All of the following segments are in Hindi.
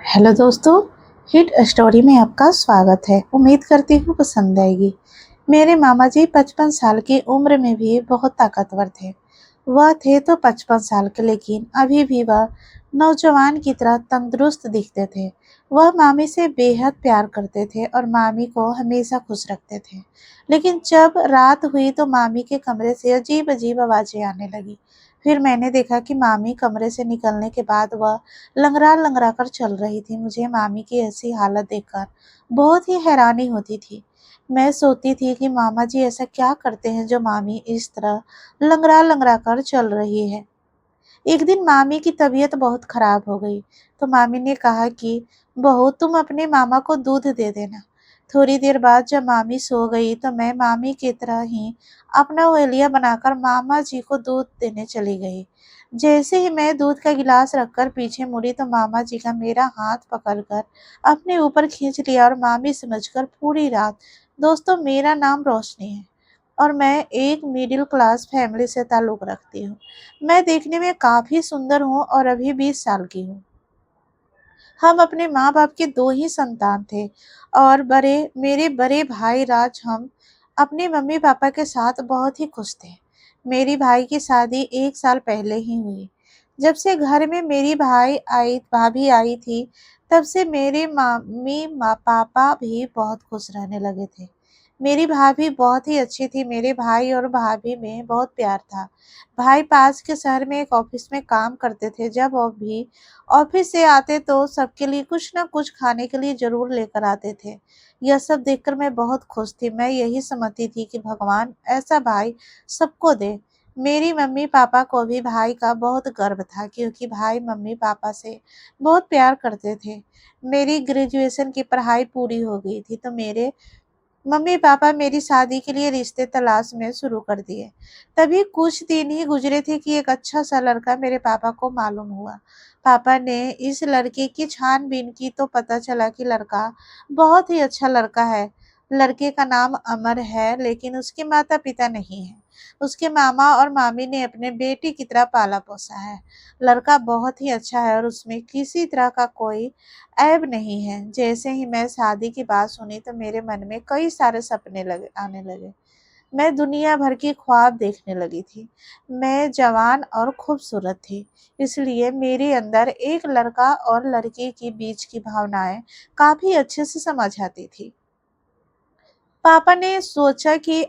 हेलो दोस्तों, हिट स्टोरी में आपका स्वागत है। उम्मीद करती हूँ पसंद आएगी। मेरे मामा जी 55 साल की उम्र में भी बहुत ताकतवर थे। वह थे तो 55 साल के, लेकिन अभी भी वह नौजवान की तरह तंदुरुस्त दिखते थे। वह मामी से बेहद प्यार करते थे और मामी को हमेशा खुश रखते थे। लेकिन जब रात हुई तो मामी के कमरे से अजीब अजीब आवाजें आने लगी। फिर मैंने देखा कि मामी कमरे से निकलने के बाद वह लंगड़ा लंगड़ा कर चल रही थी। मुझे मामी की ऐसी हालत देखकर बहुत ही हैरानी होती थी। मैं सोचती थी कि मामा जी ऐसा क्या करते हैं जो मामी इस तरह लंगड़ा लंगड़ा कर चल रही है। एक दिन मामी की तबीयत बहुत खराब हो गई तो मामी ने कहा कि बहू, तुम अपने मामा को दूध दे देना। थोड़ी देर बाद जब मामी सो गई तो मैं मामी की तरह ही अपना वेलिया बनाकर मामा जी को दूध देने चली गई। जैसे ही मैं दूध का गिलास रखकर पीछे मुड़ी तो मामा जी का मेरा हाथ पकड़कर अपने ऊपर खींच लिया और मामी समझकर पूरी रात। दोस्तों, मेरा नाम रोशनी है और मैं एक मिडिल क्लास फैमिली से ताल्लुक़ रखती हूँ। मैं देखने में काफ़ी सुंदर हूँ और अभी 20 साल की हूँ। हम अपने माँ-बाप के 2 ही संतान थे और मेरे बड़े भाई राज हम अपने मम्मी-पापा के साथ बहुत ही खुश थे। मेरी भाई की शादी 1 साल पहले ही हुई। जब से घर में मेरी भाभी आई थी, तब से मेरे पापा भी बहुत खुश रहने लगे थे। मेरी भाभी बहुत ही अच्छी थी। मेरे भाई और भाभी में बहुत प्यार था। भाई पास के शहर में एक ऑफिस में काम करते थे। जब वो भी ऑफिस से आते तो सबके लिए कुछ ना कुछ खाने के लिए ज़रूर लेकर आते थे। यह सब देखकर मैं बहुत खुश थी। मैं यही समझती थी कि भगवान ऐसा भाई सबको दे। मेरी मम्मी-पापा को भी भाई का बहुत गर्व था क्योंकि भाई मम्मी-पापा से बहुत प्यार करते थे। मेरी ग्रेजुएशन की पढ़ाई पूरी हो गई थी तो मेरे मम्मी-पापा मेरी शादी के लिए रिश्ते तलाश में शुरू कर दिए। तभी कुछ दिन ही गुजरे थे कि एक अच्छा-सा लड़का मेरे पापा को मालूम हुआ। पापा ने इस लड़के की छानबीन की तो पता चला कि लड़का बहुत ही अच्छा लड़का है। लड़के का नाम अमर है, लेकिन उसके माता-पिता नहीं हैं। उसके मामा और मामी ने अपने बेटे की तरह पाला-पोसा है। लड़का बहुत ही अच्छा है और उसमें किसी तरह का कोई ऐब नहीं है। जैसे ही मैं शादी की बात सुनी तो मेरे मन में कई सारे सपने आने लगे। मैं दुनिया भर की ख्वाब देखने लगी थी। मैं जवान और खूबसूरत थी, इसलिए मेरे अंदर एक लड़का और लड़की के बीच की भावनाएं काफी अच्छे से समझ आती थी। पापा ने सोचा कि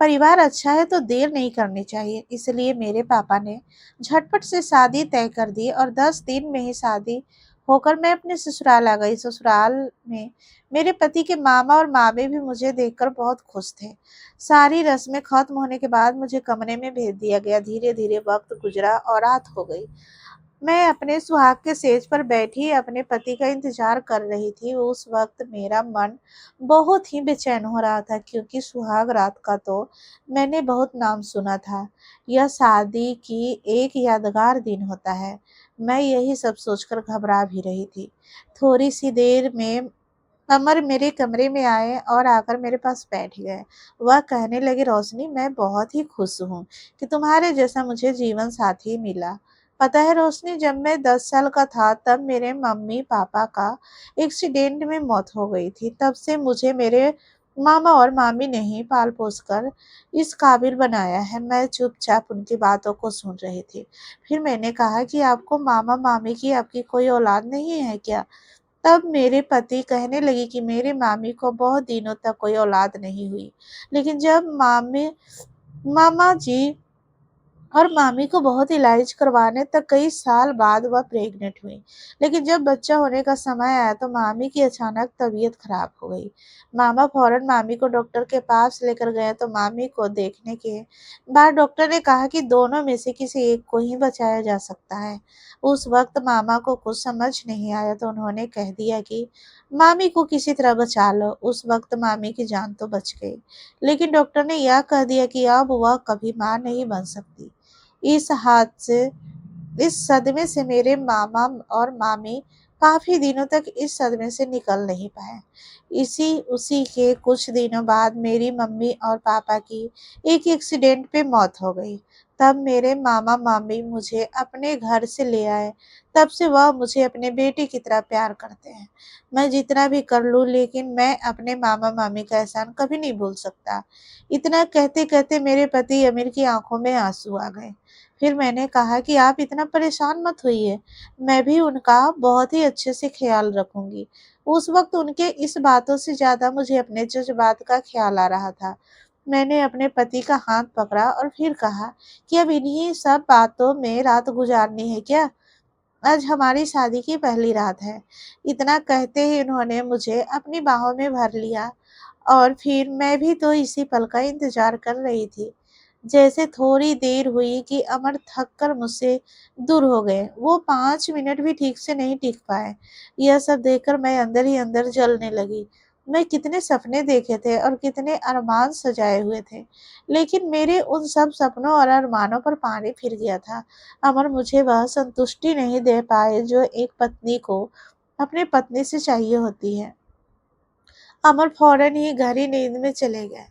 परिवार अच्छा है तो देर नहीं करनी चाहिए, इसलिए मेरे पापा ने झटपट से शादी तय कर दी और 10 दिन में ही शादी होकर मैं अपने ससुराल आ गई। ससुराल में मेरे पति के मामा और मामी भी मुझे देखकर बहुत खुश थे। सारी रस्में खत्म होने के बाद मुझे कमरे में भेज दिया गया। धीरे धीरे वक्त गुजरा और रात हो गई। मैं अपने सुहाग के सेज पर बैठी अपने पति का इंतजार कर रही थी। उस वक्त मेरा मन बहुत ही बेचैन हो रहा था क्योंकि सुहाग रात का तो मैंने बहुत नाम सुना था। यह शादी की एक यादगार दिन होता है। मैं यही सब सोचकर घबरा भी रही थी। थोड़ी सी देर में अमर मेरे कमरे में आए और आकर मेरे पास बैठ गए। वह कहने लगे, रोशनी, मैं बहुत ही खुश हूँ कि तुम्हारे जैसा मुझे जीवन साथी मिला। पता है रोशनी, जब मैं 10 साल का था तब मेरे मम्मी पापा का एक्सीडेंट में मौत हो गई थी। तब से मुझे मेरे मामा और मामी ने ही पाल पोस कर इस काबिल बनाया है। मैं चुपचाप उनकी बातों को सुन रही थी। फिर मैंने कहा कि आपको मामा मामी की आपकी कोई औलाद नहीं है क्या? तब मेरे पति कहने लगे कि मेरे मामी को बहुत दिनों तक कोई औलाद नहीं हुई, लेकिन जब मामा जी और मामी को बहुत इलाज करवाने तक कई साल बाद वह प्रेग्नेंट हुई। लेकिन जब बच्चा होने का समय आया तो मामी की अचानक तबीयत खराब हो गई। मामा फौरन मामी को डॉक्टर के पास लेकर गए तो मामी को देखने के बाद डॉक्टर ने कहा कि दोनों में से किसी एक को ही बचाया जा सकता है। उस वक्त मामा को कुछ समझ नहीं आया तो उन्होंने कह दिया कि मामी को किसी तरह बचा लो। उस वक्त मामी की जान तो बच गई, लेकिन डॉक्टर ने यह कह दिया कि अब वह कभी मां नहीं बन सकती। इस हादसे इस सदमे से मेरे मामा और मामी काफ़ी दिनों तक इस सदमे से निकल नहीं पाए। इसी उसी के कुछ दिनों बाद मेरी मम्मी और पापा की एक एक्सीडेंट पे मौत हो गई। तब मेरे मामा मामी मुझे अपने घर से ले आए। तब से वह मुझे अपने बेटे की तरह प्यार करते हैं। मैं जितना भी कर लूँ, लेकिन मैं अपने मामा मामी का एहसान कभी नहीं भूल सकता। इतना कहते कहते मेरे पति अमीर की आंखों में आंसू आ गए। फिर मैंने कहा कि आप इतना परेशान मत होइए, मैं भी उनका बहुत ही अच्छे से ख्याल रखूंगी। उस वक्त उनके इस बातों से ज्यादा मुझे अपने जज्बात का ख्याल आ रहा था। मैंने अपने पति का हाथ पकड़ा और फिर कहा कि अब इन्हीं सब बातों में रात गुजारनी है क्या? आज हमारी शादी की पहली रात है। इतना कहते ही उन्होंने मुझे अपनी बाहों में भर लिया और फिर मैं भी तो इसी पल का इंतजार कर रही थी। जैसे थोड़ी देर हुई कि अमर थक कर मुझसे दूर हो गए। वो 5 मिनट भी ठीक से नहीं टिक पाए। यह सब देखकर मैं अंदर ही अंदर जलने लगी। मैं कितने सपने देखे थे और कितने अरमान सजाए हुए थे, लेकिन मेरे उन सब सपनों और अरमानों पर पानी फिर गया था। अमर मुझे वह संतुष्टि नहीं दे पाए जो एक पत्नी को अपने पत्नी से चाहिए होती है। अमर फौरन ही गहरी नींद में चले गए,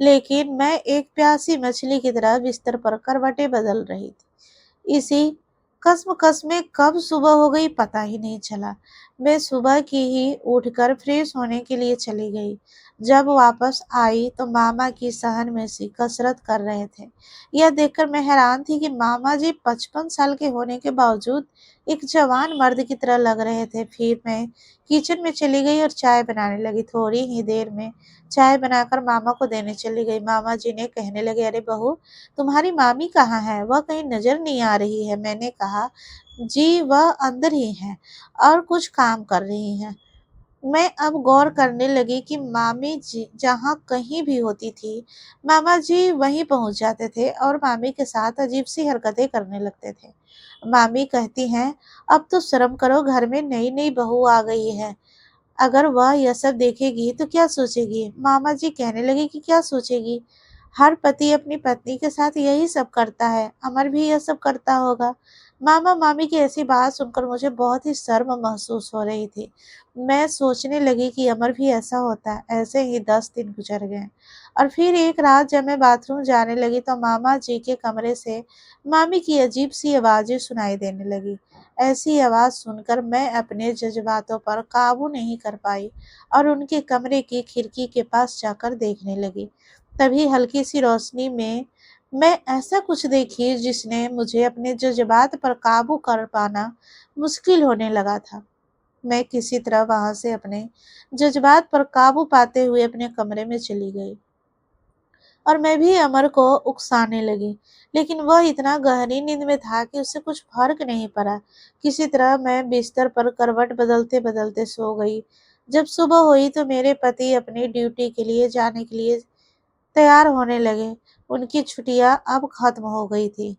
लेकिन मैं एक प्यासी मछली की तरह बिस्तर पर करवटें बदल रही थी। इसी कश्मकश में कब सुबह हो गई पता ही नहीं चला। मैं सुबह की ही उठकर फ्रेश होने के लिए चली गई। जब वापस आई तो मामा की सहन में सी कसरत कर रहे थे। यह देखकर मैं हैरान थी कि मामा जी 55 साल के होने के बावजूद एक जवान मर्द की तरह लग रहे थे। फिर मैं किचन में चली गई और चाय बनाने लगी। थोड़ी ही देर में चाय बनाकर मामा को देने चली गई। मामा जी ने कहने लगे, अरे बहू, तुम्हारी मामी कहाँ है? वह कहीं नजर नहीं आ रही है। मैंने कहा, जी वह अंदर ही है और कुछ काम कर रही हैं। मैं अब गौर करने लगी कि मामी जी जहाँ कहीं भी होती थी, मामा जी वहीं पहुंच जाते थे और मामी के साथ अजीब सी हरकतें करने लगते थे। मामी कहती हैं, अब तो शर्म करो, घर में नई नई बहू आ गई है। अगर वह यह सब देखेगी तो क्या सोचेगी? मामा जी कहने लगे कि क्या सोचेगी? हर पति अपनी पत्नी के साथ यही सब करता है, अमर भी यह सब करता होगा। मामा मामी की ऐसी बात सुनकर मुझे बहुत ही शर्म महसूस हो रही थी। मैं सोचने लगी कि अमर भी ऐसा होता है। ऐसे ही 10 दिन गुजर गए और फिर एक रात जब मैं बाथरूम जाने लगी तो मामा जी के कमरे से मामी की अजीब सी आवाजें सुनाई देने लगी। ऐसी आवाज सुनकर मैं अपने जज्बातों पर काबू नहीं कर पाई और उनके कमरे की खिड़की के पास जाकर देखने लगी। तभी हल्की सी रोशनी में मैं ऐसा कुछ देखी जिसने मुझे अपने जज्बात पर काबू कर पाना मुश्किल होने लगा था। मैं किसी तरह वहां से अपने जज्बात पर काबू पाते हुए अपने कमरे में चली गई और मैं भी अमर को उकसाने लगी, लेकिन वह इतना गहरी नींद में था कि उससे कुछ फर्क नहीं पड़ा। किसी तरह मैं बिस्तर पर करवट बदलते बदलते सो गई। जब सुबह हुई तो मेरे पति अपनी ड्यूटी के लिए जाने के लिए तैयार होने लगे। उनकी छुट्टियां अब खत्म हो गई थी।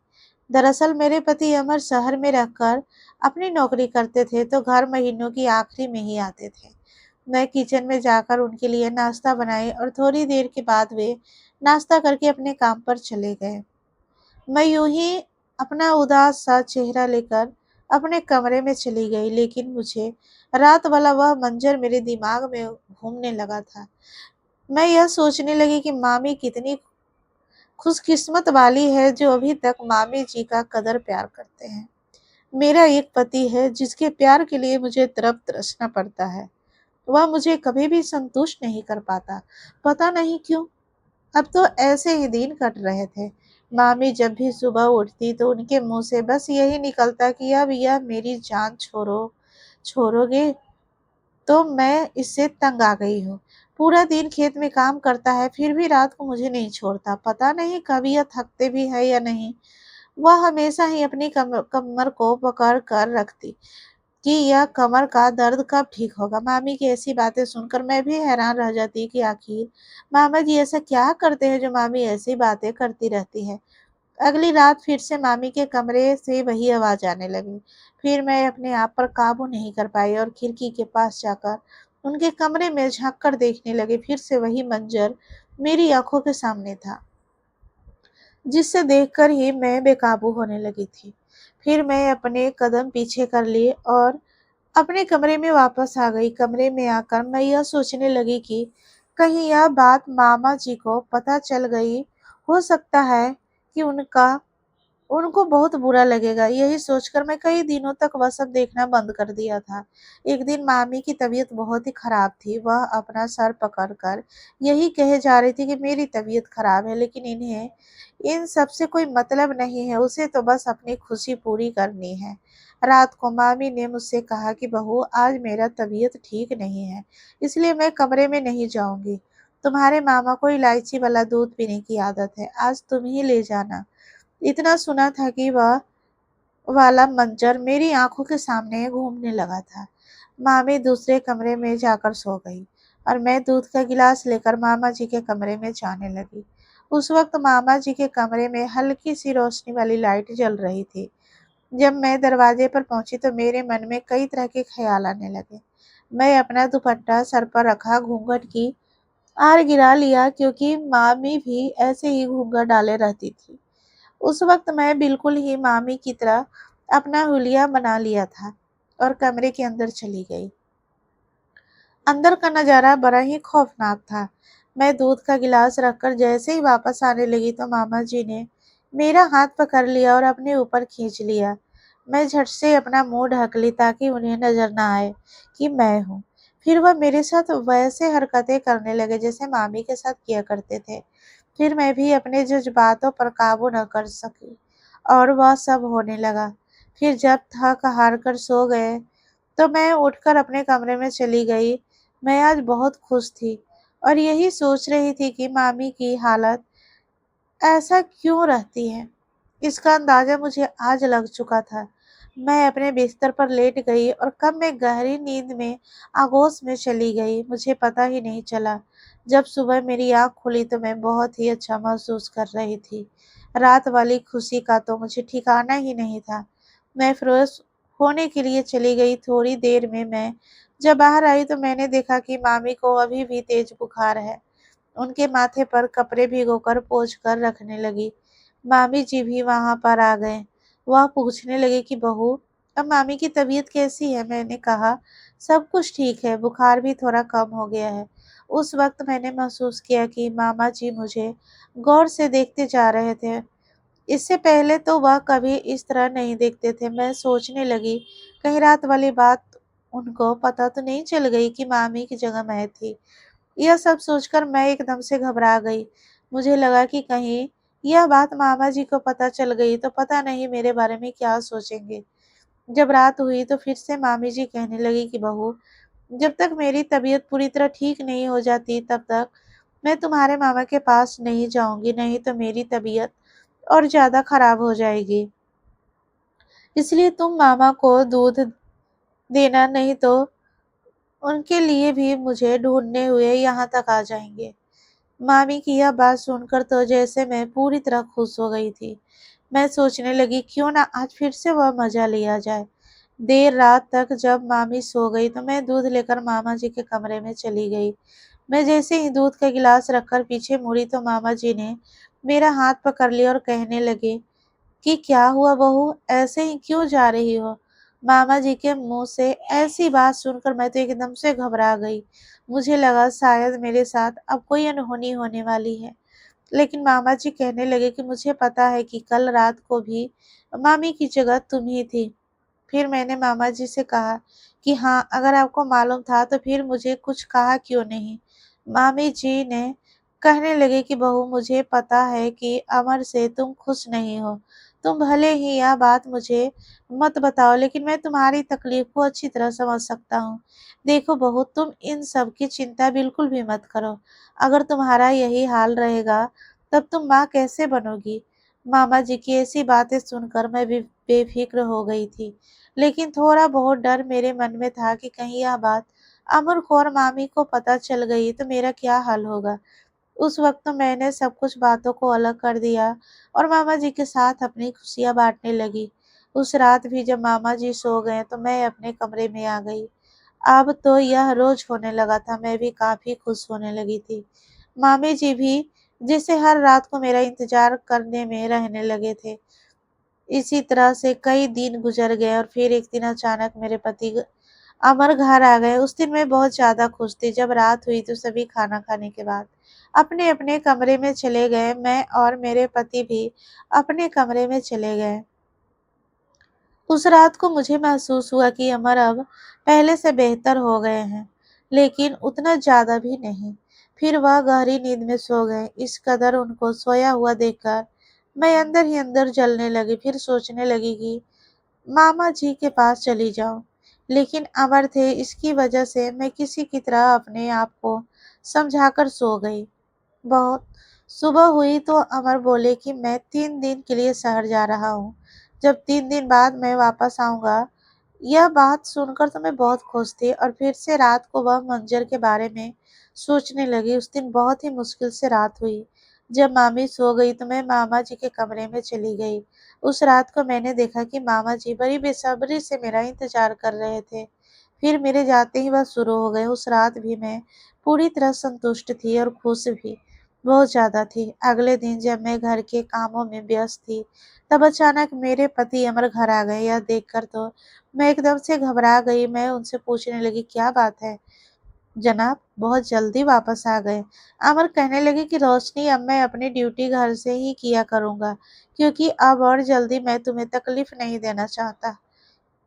दरअसल मेरे पति अमर शहर में रहकर अपनी नौकरी करते थे, तो घर महीनों की आखिरी में ही आते थे। मैं किचन में जाकर उनके लिए नाश्ता बनाई और थोड़ी देर के बाद वे नाश्ता करके अपने काम पर चले गए। मैं यूं ही अपना उदास सा चेहरा लेकर अपने कमरे में चली गई, लेकिन मुझे रात वाला वह मंजर मेरे दिमाग में घूमने लगा था। मैं यह सोचने लगी कि मामी कितनी खुशकिस्मत वाली है जो अभी तक मामी जी का कदर प्यार करते हैं। मेरा एक पति है जिसके प्यार के लिए मुझे तरफ तरसना पड़ता है। वह मुझे कभी भी संतुष्ट नहीं कर पाता, पता नहीं क्यों। अब तो ऐसे ही दिन कट रहे थे। मामी जब भी सुबह उठती तो उनके मुंह से बस यही निकलता कि अब यह मेरी जान छोड़ोगे। तो मैं इससे तंग आ गई हूँ। पूरा दिन खेत में काम करता है, फिर भी रात को मुझे नहीं छोड़ता। पता नहीं कब यह थकते भी है या नहीं। वह हमेशा ही अपनी कमर को पकड़ कर रखती कि यह कमर का दर्द कब ठीक होगा। मामी की ऐसी बातें सुनकर मैं भी हैरान रह जाती कि आखिर मामा जी ऐसा क्या करते हैं जो मामी ऐसी बातें करती रहती है। अगली रात फिर से मामी के कमरे से वही आवाज आने लगी। फिर मैं अपने आप पर काबू नहीं कर पाई और खिड़की के पास जाकर उनके कमरे में झांक कर देखने लगी। फिर से वही मंजर मेरी आंखों के सामने था, जिससे देखकर ही मैं बेकाबू होने लगी थी। फिर मैं अपने कदम पीछे कर लिए और अपने कमरे में वापस आ गई। कमरे में आकर मैं यह सोचने लगी कि कहीं यह बात मामा जी को पता चल गई। हो सकता है कि उनका उनको बहुत बुरा लगेगा, यही सोचकर मैं कई दिनों तक वह सब देखना बंद कर दिया था। एक दिन मामी की तबीयत बहुत ही खराब थी। वह अपना सर पकड़कर यही कहे जा रही थी कि मेरी तबीयत खराब है, लेकिन इन्हें इन सब से कोई मतलब नहीं है। उसे तो बस अपनी खुशी पूरी करनी है। रात को मामी ने मुझसे कहा कि बहू, आज मेरा तबीयत ठीक नहीं है, इसलिए मैं कमरे में नहीं जाऊंगी। तुम्हारे मामा को इलायची वाला दूध पीने की आदत है, आज तुम ही ले जाना। इतना सुना था कि वह वाला मंजर मेरी आंखों के सामने घूमने लगा था। मामी दूसरे कमरे में जाकर सो गई और मैं दूध का गिलास लेकर मामा जी के कमरे में जाने लगी। उस वक्त मामा जी के कमरे में हल्की सी रोशनी वाली लाइट जल रही थी। जब मैं दरवाजे पर पहुंची तो मेरे मन में कई तरह के ख्याल आने लगे। मैं अपना दुपट्टा सर पर रखा, घूंघट की आड़ गिरा लिया, क्योंकि मामी भी ऐसे ही घूंघट डाले रहती थी। उस वक्त मैं बिल्कुल ही मामी की तरह अपना हुलिया बना लिया था और कमरे के अंदर चली गई। अंदर का नजारा बड़ा ही खौफनाक था। मैं दूध का गिलास रखकर जैसे ही वापस आने लगी तो मामा जी ने मेरा हाथ पकड़ लिया और अपने ऊपर खींच लिया। मैं झट से अपना मुंह ढक ली ताकि उन्हें नजर ना आए कि मैं हूँ। फिर वह मेरे साथ वैसे हरकतें करने लगे जैसे मामी के साथ किया करते थे। फिर मैं भी अपने जज्बातों पर काबू न कर सकी और वह सब होने लगा। फिर जब थक हार कर सो गए तो मैं उठकर अपने कमरे में चली गई। मैं आज बहुत खुश थी और यही सोच रही थी कि मामी की हालत ऐसा क्यों रहती है। इसका अंदाजा मुझे आज लग चुका था। मैं अपने बिस्तर पर लेट गई और कब मैं गहरी नींद में आगोश में चली गई, मुझे पता ही नहीं चला। जब सुबह मेरी आंख खुली तो मैं बहुत ही अच्छा महसूस कर रही थी। रात वाली खुशी का तो मुझे ठिकाना ही नहीं था। मैं फ्रेश होने के लिए चली गई। थोड़ी देर में मैं जब बाहर आई तो मैंने देखा कि मामी को अभी भी तेज बुखार है। उनके माथे पर कपड़े भिगोकर पोंछ कर रखने लगी। मामी जी भी वहां पर आ गए। वह पूछने लगे कि बहू, अब मामी की तबीयत कैसी है। मैंने कहा, सब कुछ ठीक है, बुखार भी थोड़ा कम हो गया है। उस वक्त मैंने महसूस किया कि मामा जी मुझे गौर से देखते जा रहे थे। इससे पहले तो वह कभी इस तरह नहीं देखते थे। मैं सोचने लगी, कहीं रात वाली बात उनको पता तो नहीं चल गई कि मामी की जगह मैं थी। यह सब सोचकर मैं एकदम से घबरा गई। मुझे लगा कि कहीं यह बात मामा जी को पता चल गई तो पता नहीं मेरे बारे में क्या सोचेंगे। जब रात हुई तो फिर से मामी जी कहने लगी कि बहू, जब तक मेरी तबीयत पूरी तरह ठीक नहीं हो जाती तब तक मैं तुम्हारे मामा के पास नहीं जाऊंगी, नहीं तो मेरी तबीयत और ज्यादा खराब हो जाएगी। इसलिए तुम मामा को दूध देना, नहीं तो उनके लिए भी मुझे ढूंढने हुए यहाँ तक आ जाएंगे। मामी की यह बात सुनकर तो जैसे मैं पूरी तरह खुश हो गई थी। मैं सोचने लगी, क्यों ना आज फिर से वह मजा लिया जाए। देर रात तक जब मामी सो गई तो मैं दूध लेकर मामा जी के कमरे में चली गई। मैं जैसे ही दूध का गिलास रखकर पीछे मुड़ी तो मामा जी ने मेरा हाथ पकड़ लिया और कहने लगे कि क्या हुआ बहू, ऐसे ही क्यों जा रही हो। मामा जी के मुंह से ऐसी बात सुनकर मैं तो एकदम से घबरा गई। मुझे लगा शायद मेरे साथ अब कोई अनहोनी होने वाली है। लेकिन मामा जी कहने लगे कि मुझे पता है कि कल रात को भी मामी की जगह तुम ही थी। फिर मैंने मामा जी से कहा कि हाँ, अगर आपको मालूम था तो फिर मुझे कुछ कहा क्यों नहीं। मामी जी ने कहने लगे कि बहू, मुझे पता है कि अमर से तुम खुश नहीं हो। तुम भले ही यह बात मुझे मत बताओ, लेकिन मैं तुम्हारी तकलीफ को अच्छी तरह समझ सकता हूँ। देखो बहू, तुम इन सब की चिंता बिल्कुल भी मत करो। अगर तुम्हारा यही हाल रहेगा तब तुम माँ कैसे बनोगी। मामा जी की ऐसी बातें सुनकर मैं भी बेफिक्र हो गई थी। लेकिन थोड़ा बहुत डर मेरे मन में था कि कहीं यह बात अमर को और मामी को पता चल गई तो मेरा क्या हाल होगा। उस वक्त मैंने सब कुछ बातों को अलग कर दिया और मामा जी के साथ अपनी खुशियां बांटने लगी। उस रात भी जब मामा जी सो गए तो मैं अपने कमरे में आ गई। अब तो यह रोज होने लगा था। मैं भी काफी खुश होने लगी थी। मामी जी भी जैसे हर रात को मेरा इंतजार करने में रहने लगे थे। इसी तरह से कई दिन गुजर गए और फिर एक दिन अचानक मेरे पति अमर घर आ गए। उस दिन मैं बहुत ज़्यादा खुश थी। जब रात हुई तो सभी खाना खाने के बाद अपने-अपने कमरे में चले गए। मैं और मेरे पति भी अपने कमरे में चले गए। उस रात को मुझे महसूस हुआ कि अमर अब पहले से बेहतर हो गए हैं, लेकिन उतना ज़्यादा भी नहीं। फिर वह गहरी नींद में सो गए। इस कदर उनको सोया हुआ देखकर मैं अंदर ही अंदर जलने लगी। फिर सोचने लगी कि मामा जी के पास चली जाऊं, लेकिन अमर थे, इसकी वजह से मैं किसी की तरह अपने आप को समझाकर सो गई। बहुत सुबह हुई तो अमर बोले कि मैं 3 दिन के लिए शहर जा रहा हूँ। जब 3 दिन बाद मैं वापस आऊँगा। यह बात सुनकर तो मैं बहुत खुश थी और फिर से रात को वह मंजर के बारे में सोचने लगी। उस दिन बहुत ही मुश्किल से रात हुई। जब मामी सो गई तो मैं मामा जी के कमरे में चली गई। उस रात को मैंने देखा कि मामा जी बड़ी बेसब्री से मेरा इंतजार कर रहे थे। फिर मेरे जाते ही वह शुरू हो गए। उस रात भी मैं पूरी तरह संतुष्ट थी और खुश भी बहुत ज़्यादा थी। अगले दिन जब मैं घर के कामों में व्यस्त थी, तब अचानक मेरे पति अमर घर आ गए। यह देखकर तो मैं एकदम से घबरा गई। मैं उनसे पूछने लगी, क्या बात है जनाब, बहुत जल्दी वापस आ गए? अमर कहने लगे कि रोशनी, अब मैं अपनी ड्यूटी घर से ही किया करूँगा, क्योंकि अब और जल्दी मैं तुम्हें तकलीफ नहीं देना चाहता।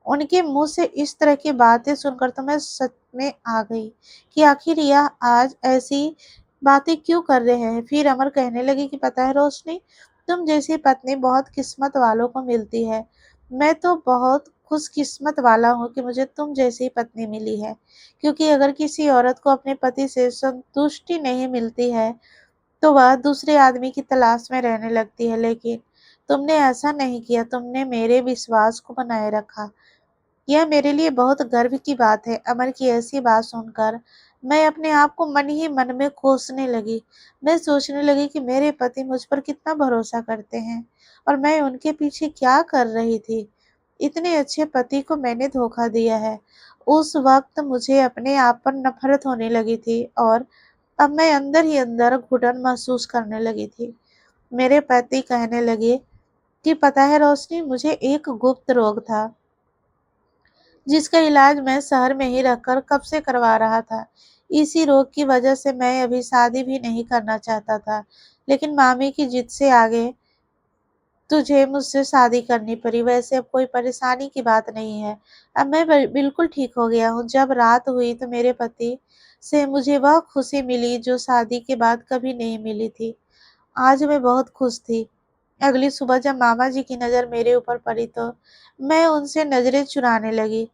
उनके मुँह से इस तरह की बातें सुनकर तो मैं सच में आ गई कि आखिर यह आज ऐसी बातें क्यों कर रहे हैं। फिर अमर कहने लगे कि पता है रोशनी, तुम जैसी पत्नी बहुत किस्मत वालों को मिलती है। मैं तो बहुत खुशकिस्मत वाला हूँ कि मुझे तुम जैसी पत्नी मिली है, क्योंकि अगर किसी औरत को अपने पति से संतुष्टि नहीं मिलती है, तो वह दूसरे आदमी की तलाश में रहने लगती है। लेकिन तुमने ऐसा नहीं किया, तुमने मेरे विश्वास को बनाए रखा। यह मेरे लिए बहुत गर्व की बात है। अमर की ऐसी बात सुनकर मैं अपने आप को मन ही मन में कोसने लगी। मैं सोचने लगी कि मेरे पति मुझ पर कितना भरोसा करते हैं और मैं उनके पीछे क्या कर रही थी। इतने अच्छे पति को मैंने धोखा दिया है। उस वक्त मुझे अपने आप पर नफरत होने लगी थी और अब मैं अंदर ही अंदर घुटन महसूस करने लगी थी। मेरे पति कहने लगे कि पता है रोशनी, मुझे एक गुप्त रोग था जिसका इलाज मैं शहर में ही रहकर कब से करवा रहा था। इसी रोग की वजह से मैं अभी शादी भी नहीं करना चाहता था, लेकिन मामी की जिद से आगे तुझे मुझसे शादी करनी पड़ी। वैसे अब कोई परेशानी की बात नहीं है। अब मैं बिल्कुल ठीक हो गया हूँ। जब रात हुई तो मेरे पति से मुझे वह खुशी मिली जो शादी के बाद कभी नहीं मिली थी। आज मैं बहुत खुश थी। अगली सुबह जब मामा जी की नज़र मेरे ऊपर पड़ी तो मैं उनसे नज़रें चुराने लगी।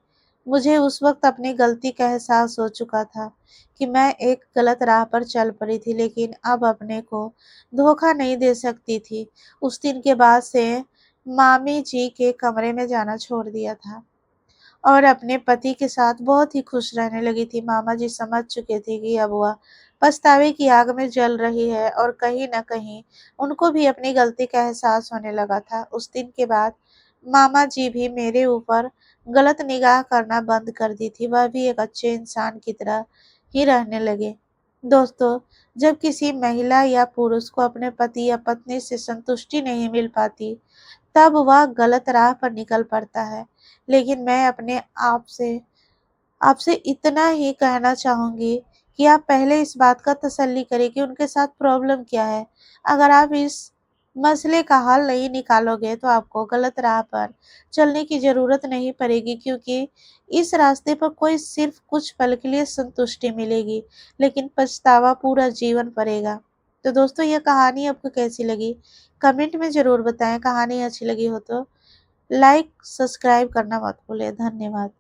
मुझे उस वक़्त अपनी गलती का एहसास हो चुका था कि मैं एक गलत राह पर चल पड़ी थी, लेकिन अब अपने को धोखा नहीं दे सकती थी। उस दिन के बाद से मामी जी के कमरे में जाना छोड़ दिया था और अपने पति के साथ बहुत ही खुश रहने लगी थी। मामा जी समझ चुके थे कि अब वह पछतावे की आग में जल रही है और कहीं न कहीं उनको भी अपनी गलती का एहसास होने लगा था। उस दिन के बाद मामा जी भी मेरे ऊपर गलत निगाह करना बंद कर दी थी। वह भी एक अच्छे इंसान की तरह ही रहने लगे। दोस्तों, जब किसी महिला या पुरुष को अपने पति या पत्नी से संतुष्टि नहीं मिल पाती, तब वह गलत राह पर निकल पड़ता है। लेकिन मैं अपने आप से आपसे इतना ही कहना चाहूँगी कि आप पहले इस बात का तसल्ली करें कि उनके साथ प्रॉब्लम क्या है। अगर आप इस मसले का हल नहीं निकालोगे तो आपको गलत राह पर चलने की ज़रूरत नहीं पड़ेगी, क्योंकि इस रास्ते पर कोई सिर्फ़ कुछ पल के लिए संतुष्टि मिलेगी, लेकिन पछतावा पूरा जीवन पड़ेगा। तो दोस्तों, यह कहानी आपको कैसी लगी? कमेंट में ज़रूर बताएँ। कहानी अच्छी लगी हो तो लाइक, सब्सक्राइब करना मत भूलें। धन्यवाद।